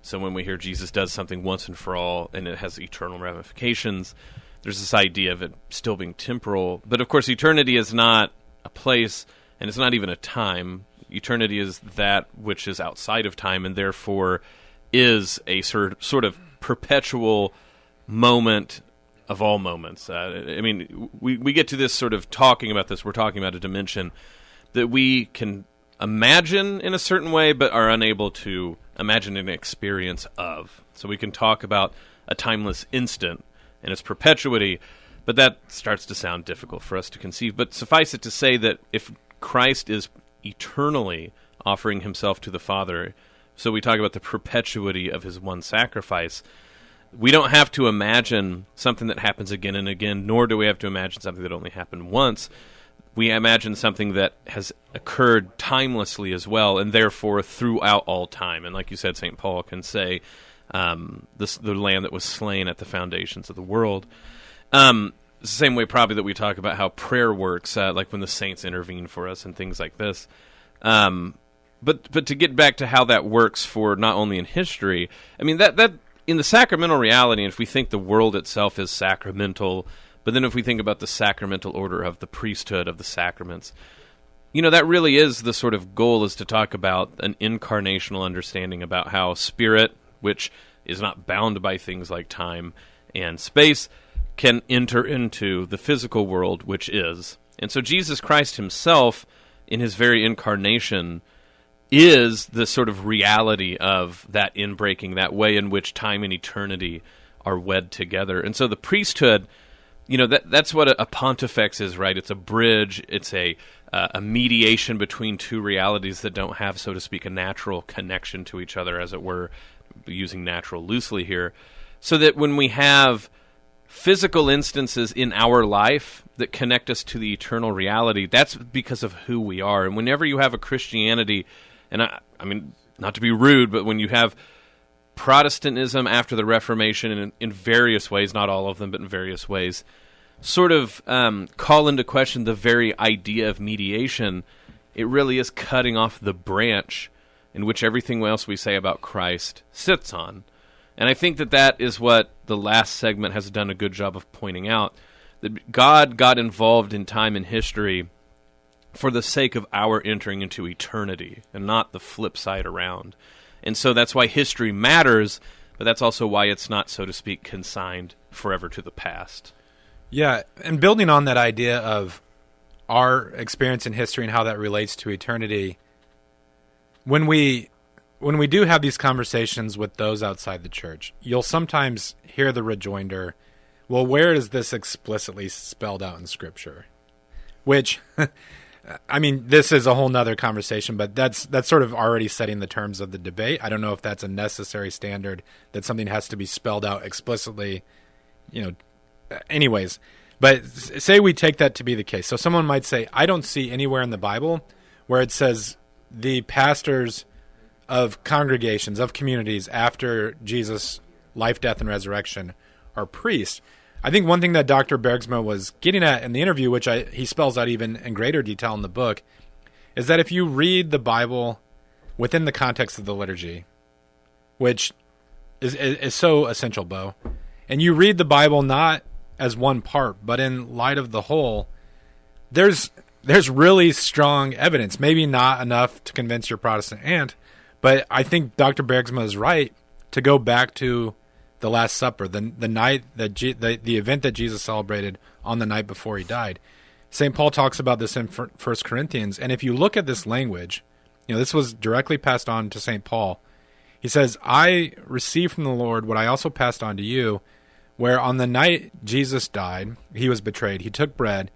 So when we hear Jesus does something once and for all, and it has eternal ramifications, there's this idea of it still being temporal. But of course, eternity is not a place, and it's not even a time. Eternity is that which is outside of time, and therefore is a sort of perpetual moment of all moments. We get to this sort of talking about this. We're talking about a dimension that we can imagine in a certain way, but are unable to imagine an experience of. So we can talk about a timeless instant and its perpetuity, but that starts to sound difficult for us to conceive. But suffice it to say that if Christ is eternally offering himself to the Father, so we talk about the perpetuity of his one sacrifice, we don't have to imagine something that happens again and again, nor do we have to imagine something that only happened once. We imagine something that has occurred timelessly as well, and therefore throughout all time. And like you said, St. Paul can say, the Lamb that was slain at the foundations of the world. It's the same way probably that we talk about how prayer works, like when the saints intervene for us and things like this. But to get back to how that works for not only in history, I mean, that in the sacramental reality, and if we think the world itself is sacramental, But then if we think about the sacramental order of the priesthood of the sacraments, that really is the sort of goal, is to talk about an incarnational understanding about how spirit, which is not bound by things like time and space, can enter into the physical world, which is. And so Jesus Christ himself, in his very incarnation, is the sort of reality of that inbreaking, that way in which time and eternity are wed together. And so the priesthood, that's what a pontifex is, right? It's a bridge. It's a mediation between two realities that don't have, so to speak, a natural connection to each other, as it were, using natural loosely here, so that when we have physical instances in our life that connect us to the eternal reality, that's because of who we are. And whenever you have a Christianity, and I mean, not to be rude, but when you have Protestantism after the Reformation in various ways, not all of them, but in various ways, sort of call into question the very idea of mediation, it really is cutting off the branch in which everything else we say about Christ sits on. And I think that is what the last segment has done a good job of pointing out, that God got involved in time and history for the sake of our entering into eternity, and not the flip side around. And so that's why history matters, but that's also why it's not, so to speak, consigned forever to the past.
Yeah, and building on that idea of our experience in history and how that relates to eternity, when we do have these conversations with those outside the church, you'll sometimes hear the rejoinder, well, where is this explicitly spelled out in Scripture? Which, I mean, this is a whole nother conversation, but that's sort of already setting the terms of the debate. I don't know if that's a necessary standard, that something has to be spelled out explicitly, anyways. But say we take that to be the case. So someone might say, I don't see anywhere in the Bible where it says the pastors of congregations, of communities after Jesus' life, death, and resurrection are priests. I think one thing that Dr. Bergsma was getting at in the interview, which he spells out even in greater detail in the book, is that if you read the Bible within the context of the liturgy, which is so essential, Bo, and you read the Bible not as one part, but in light of the whole, there's really strong evidence, maybe not enough to convince your Protestant aunt, but I think Dr. Bergsma is right to go back to the Last Supper, the night that the event that Jesus celebrated on the night before he died. St. Paul talks about this in 1 Corinthians, and if you look at this language, this was directly passed on to St. Paul. He says, I received from the Lord what I also passed on to you, where on the night Jesus died, he was betrayed. He took bread,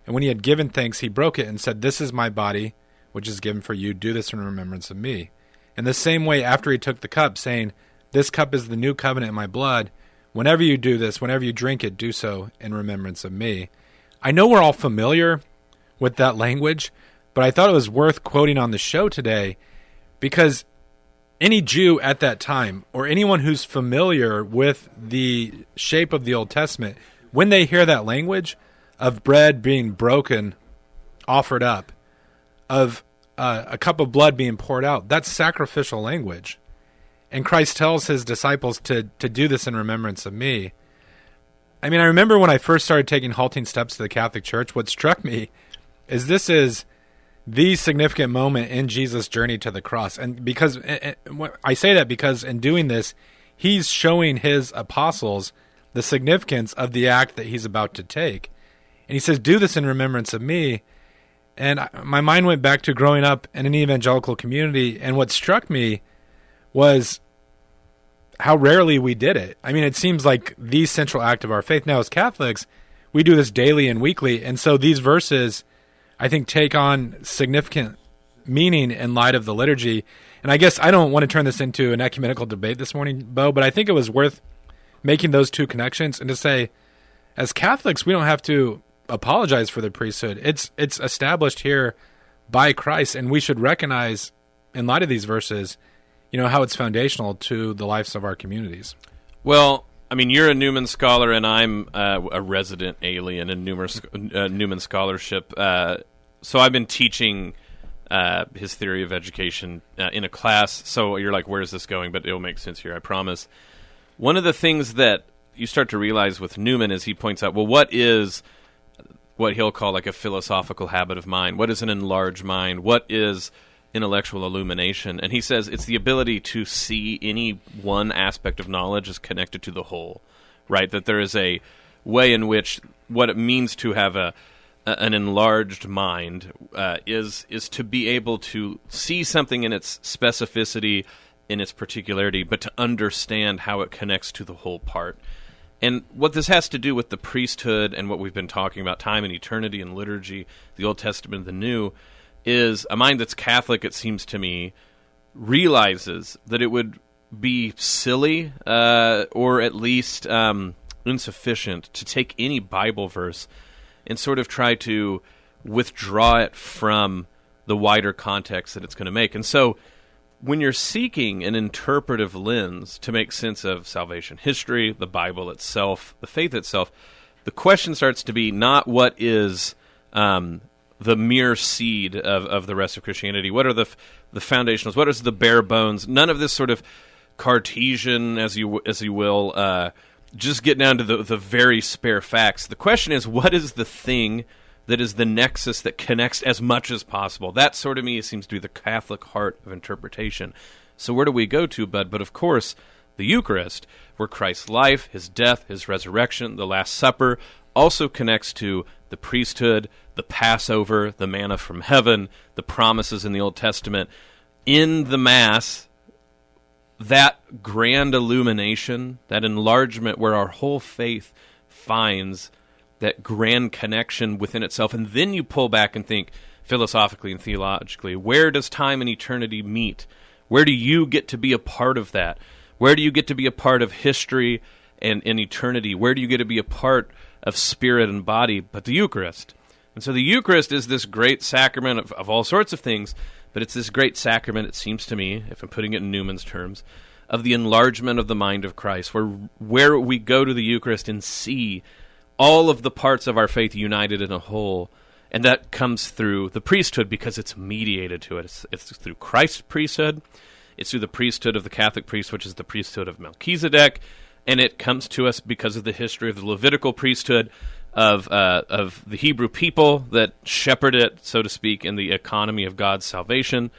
and when he had given thanks, he broke it and said, this is my body, which is given for you. Do this in remembrance of me. In the same way, after he took the cup, saying, this cup is the new covenant in my blood. Whenever you do this, whenever you drink it, do so in remembrance of me. I know we're all familiar with that language, but I thought it was worth quoting on the show today, because any Jew at that time, or anyone who's familiar with the shape of the Old Testament, when they hear that language of bread being broken, offered up, of a cup of blood being poured out, that's sacrificial language. And Christ tells his disciples to do this in remembrance of me. I mean, I remember when I first started taking halting steps to the Catholic Church, what struck me is this is the significant moment in Jesus' journey to the cross. And because I say that because in doing this, he's showing his apostles the significance of the act that he's about to take. And he says, do this in remembrance of me. And my mind went back to growing up in an evangelical community, and what struck me was how rarely we did it. I mean, it seems like the central act of our faith. Now, as Catholics, we do this daily and weekly, and so these verses, I think, take on significant meaning in light of the liturgy. And I guess I don't want to turn this into an ecumenical debate this morning, Bo, but I think it was worth making those two connections and to say, as Catholics, we don't have to apologize for the priesthood. It's established here by Christ, and we should recognize, in light of these verses, how it's foundational to the lives of our communities. Well,
I mean, you're a Newman scholar, and I'm a resident alien in Newman scholarship. So I've been teaching his theory of education in a class. So you're like, where's this going? But it'll make sense here, I promise. One of the things that you start to realize with Newman, as he points out, well, what is what he'll call like a philosophical habit of mind? What is an enlarged mind? What is intellectual illumination? And he says it's the ability to see any one aspect of knowledge as connected to the whole, right? That there is a way in which what it means to have an enlarged mind is to be able to see something in its specificity, in its particularity, but to understand how it connects to the whole part. And what this has to do with the priesthood and what we've been talking about, time and eternity and liturgy, the Old Testament and the New, is a mind that's Catholic, it seems to me, realizes that it would be silly or at least insufficient to take any Bible verse and sort of try to withdraw it from the wider context that it's going to make. And so when you're seeking an interpretive lens to make sense of salvation history, the Bible itself, the faith itself, the question starts to be not what is the mere seed of the rest of Christianity, what are the foundationals, what is the bare bones, none of this sort of Cartesian, as you will, just get down to the very spare facts. The question is, what is the thing that is the nexus that connects as much as possible? That sort of me seems to be the Catholic heart of interpretation. So where do we go to, Bud? But of course, the Eucharist, where Christ's life, his death, his resurrection, the Last Supper, also connects to the priesthood, the Passover, the manna from heaven, the promises in the Old Testament. In the Mass, that grand illumination, that enlargement where our whole faith finds that grand connection within itself, and then you pull back and think philosophically and theologically, where does time and eternity meet? Where do you get to be a part of that? Where do you get to be a part of history and eternity? Where do you get to be a part of spirit and body? But the Eucharist. And so the Eucharist is this great sacrament of all sorts of things, but it's this great sacrament, it seems to me, if I'm putting it in Newman's terms, of the enlargement of the mind of Christ, where we go to the Eucharist and see all of the parts of our faith united in a whole, and that comes through the priesthood because it's mediated to it. It's through Christ's priesthood, it's through the priesthood of the Catholic priest, which is the priesthood of Melchizedek, and it comes to us because of the history of the Levitical priesthood of the Hebrew people that shepherd it, so to speak, in the economy of God's salvation.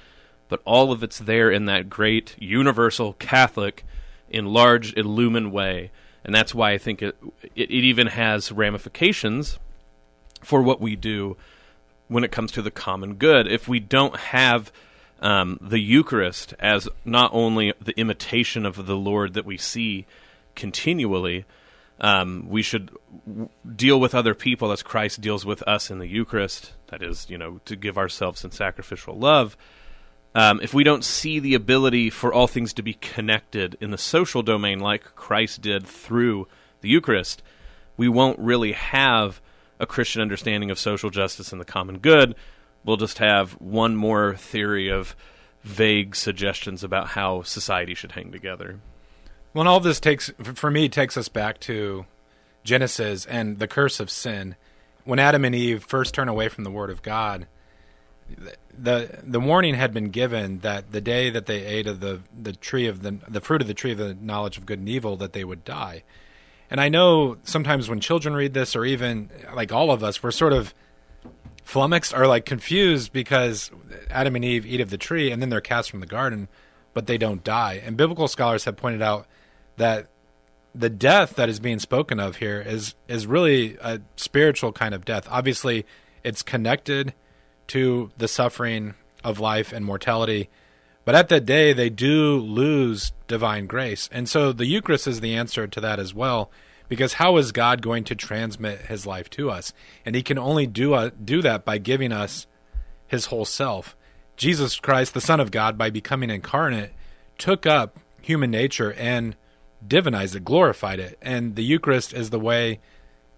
But all of it's there in that great, universal, Catholic, enlarged, illumined way. And that's why I think it even has ramifications for what we do when it comes to the common good. If we don't have the Eucharist as not only the imitation of the Lord that we see continually, we should deal with other people as Christ deals with us in the Eucharist. That is, to give ourselves in sacrificial love. If we don't see the ability for all things to be connected in the social domain like Christ did through the Eucharist, we won't really have a Christian understanding of social justice and the common good. We'll just have one more theory of vague suggestions about how society should hang together.
Well, and all this takes us back to Genesis and the curse of sin. When Adam and Eve first turn away from the Word of God, the warning had been given that the day that they ate of the tree of the fruit of the tree of the knowledge of good and evil, that they would die. And I know sometimes when children read this, or even like all of us, we're sort of flummoxed or like confused because Adam and Eve eat of the tree and then they're cast from the garden, but they don't die. And biblical scholars have pointed out that the death that is being spoken of here is really a spiritual kind of death. Obviously, it's connected to the suffering of life and mortality, but at that day they do lose divine grace. And so the Eucharist is the answer to that as well, because how is God going to transmit his life to us? And he can only do that by giving us his whole self. Jesus Christ, the Son of God, by becoming incarnate, took up human nature and divinized it, glorified it. And the Eucharist is the way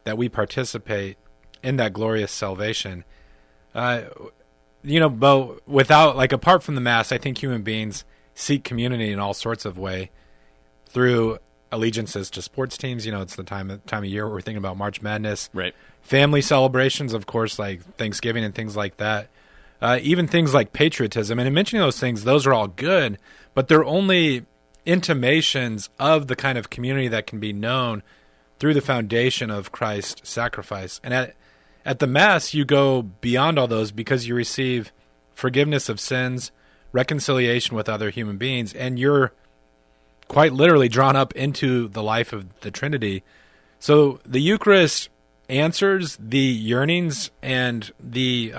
that we participate in that glorious salvation. But apart from the Mass, I think human beings seek community in all sorts of way through allegiances to sports teams. It's the time of year where we're thinking about March Madness.
Right.
Family celebrations, of course, like Thanksgiving and things like that. Even things like patriotism. And in mentioning those things, those are all good, but they're only intimations of the kind of community that can be known through the foundation of Christ's sacrifice. And at the Mass, you go beyond all those because you receive forgiveness of sins, reconciliation with other human beings, and you're quite literally drawn up into the life of the Trinity. So the Eucharist answers the yearnings and the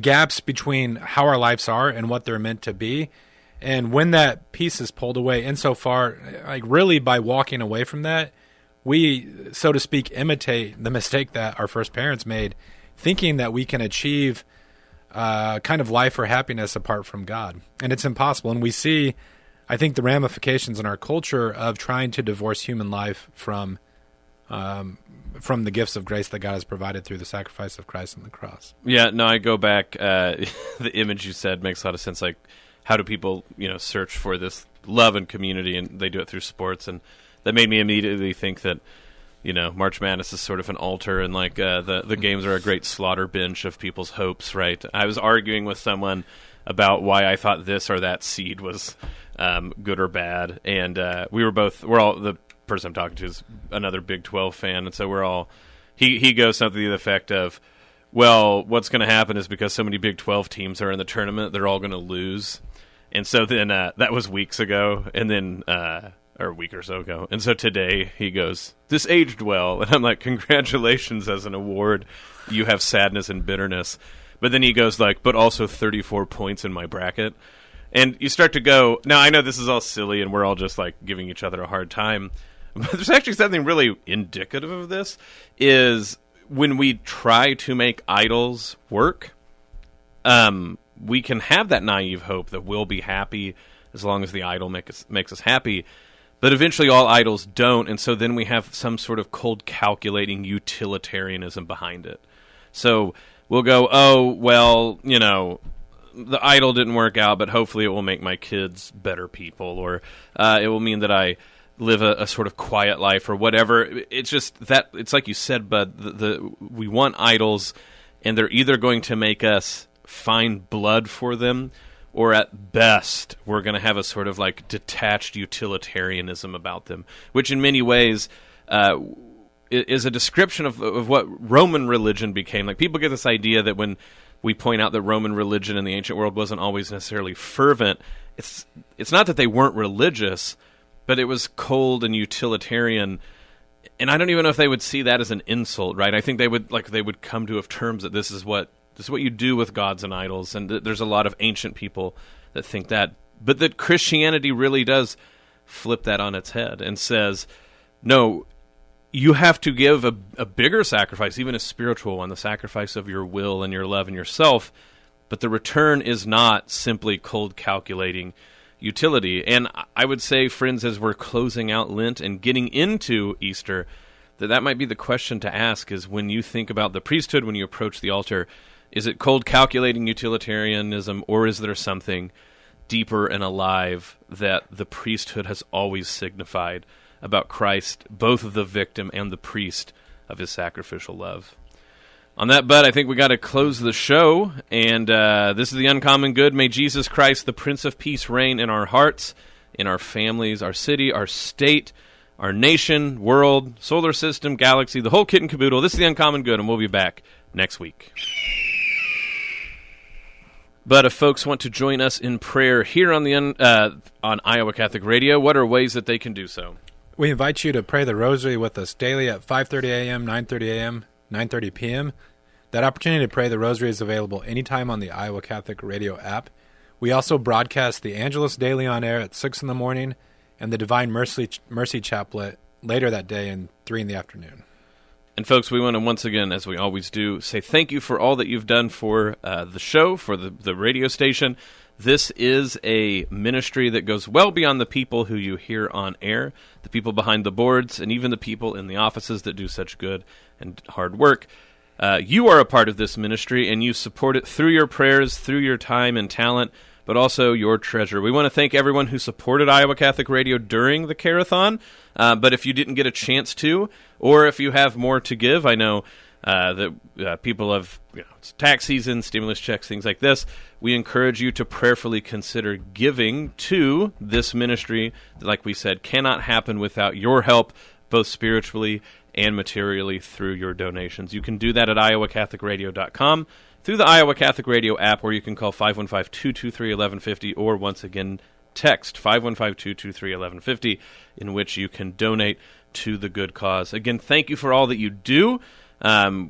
gaps between how our lives are and what they're meant to be. And when that piece is pulled away, insofar, like really by walking away from that, we, so to speak, imitate the mistake that our first parents made, thinking that we can achieve kind of life or happiness apart from God. And it's impossible. And we see, I think, the ramifications in our culture of trying to divorce human life from the gifts of grace that God has provided through the sacrifice of Christ on the cross.
Yeah, no, I go back. The image you said makes a lot of sense. Like, how do people, search for this love and community, and they do it through sports, and that made me immediately think that, March Madness is sort of an altar, and like the games are a great slaughter bench of people's hopes, right? I was arguing with someone about why I thought this or that seed was good or bad, and the person I'm talking to is another Big 12 fan, and so we're all, he goes something to the effect of, well, what's going to happen is because so many Big 12 teams are in the tournament, they're all going to lose. And so then that was weeks ago, and then or a week or so ago. And so today he goes, this aged well. And I'm like, congratulations as an award. You have sadness and bitterness. But then he goes like, but also 34 points in my bracket. And you start to go, now I know this is all silly and we're all just like giving each other a hard time. But there's actually something really indicative of this, is when we try to make idols work, we can have that naive hope that we'll be happy as long as the idol makes us happy. But eventually all idols don't, and so then we have some sort of cold calculating utilitarianism behind it. So we'll go, oh, well, the idol didn't work out, but hopefully it will make my kids better people, or it will mean that I live a sort of quiet life or whatever. It's just that, it's like you said, Bud, we want idols, and they're either going to make us find blood for them, or at best we're going to have a sort of like detached utilitarianism about them, which in many ways is a description of what Roman religion became. Like, people get this idea that when we point out that Roman religion in the ancient world wasn't always necessarily fervent, it's not that they weren't religious, but it was cold and utilitarian. And I don't even know if they would see that as an insult, right? I think they would come to terms that this is what you do with gods and idols, and there's a lot of ancient people that think that. But that Christianity really does flip that on its head and says, no, you have to give a bigger sacrifice, even a spiritual one, the sacrifice of your will and your love and yourself, but the return is not simply cold calculating utility. And I would say, friends, as we're closing out Lent and getting into Easter, that might be the question to ask, is when you think about the priesthood, when you approach the altar, is it cold calculating utilitarianism, or is there something deeper and alive that the priesthood has always signified about Christ, both the victim and the priest of his sacrificial love? On that, Bud, I think we got to close the show, and this is the Uncommon Good. May Jesus Christ, the Prince of Peace, reign in our hearts, in our families, our city, our state, our nation, world, solar system, galaxy, the whole kit and caboodle. This is the Uncommon Good, and we'll be back next week. But if folks want to join us in prayer here on on Iowa Catholic Radio, what are ways that they can do so?
We invite you to pray the Rosary with us daily at 5:30 a.m., 9:30 a.m., 9:30 p.m. That opportunity to pray the Rosary is available anytime on the Iowa Catholic Radio app. We also broadcast the Angelus daily on air at 6 in the morning and the Divine Mercy Chaplet later that day at 3 in the afternoon.
And folks, we want to once again, as we always do, say thank you for all that you've done for the show, for the radio station. This is a ministry that goes well beyond the people who you hear on air, the people behind the boards, and even the people in the offices that do such good and hard work. You are a part of this ministry, and you support it through your prayers, through your time and talent, but also your treasure. We want to thank everyone who supported Iowa Catholic Radio during the Carathon, but if you didn't get a chance to, or if you have more to give, I know that people have, it's tax season, stimulus checks, things like this. We encourage you to prayerfully consider giving to this ministry that, like we said, cannot happen without your help, both spiritually and materially through your donations. You can do that at iowacatholicradio.com, through the Iowa Catholic Radio app, where you can call 515-223-1150, or once again, text 515-223-1150, in which you can donate to the good cause. Again, thank you for all that you do.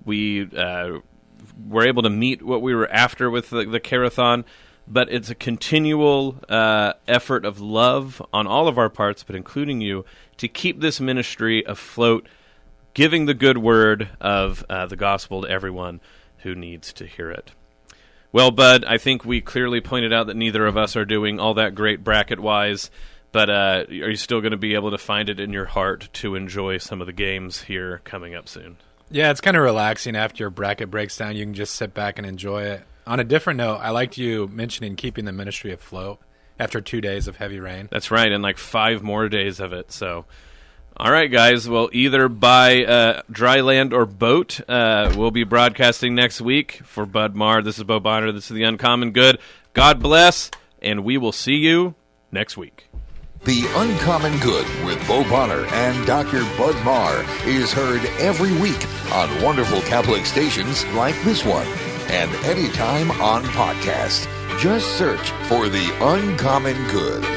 We were able to meet what we were after with the Carathon, but it's a continual effort of love on all of our parts, but including you, to keep this ministry afloat, giving the good word of the gospel to everyone who needs to hear it. Well, Bud, I think we clearly pointed out that neither of us are doing all that great bracket-wise, but are you still going to be able to find it in your heart to enjoy some of the games here coming up soon?
Yeah, it's kind of relaxing after your bracket breaks down. You can just sit back and enjoy it. On a different note, I liked you mentioning keeping the ministry afloat after 2 days of heavy rain.
That's right, and like 5 more days of it. So, all right, guys. Well, either by dry land or boat, we'll be broadcasting next week. For Bud Marr, this is Bo Bonner. This is The Uncommon Good. God bless, and we will see you next week.
The Uncommon Good with Bo Bonner and Dr. Bud Marr is heard every week on wonderful Catholic stations like this one, and anytime on podcast. Just search for The Uncommon Good.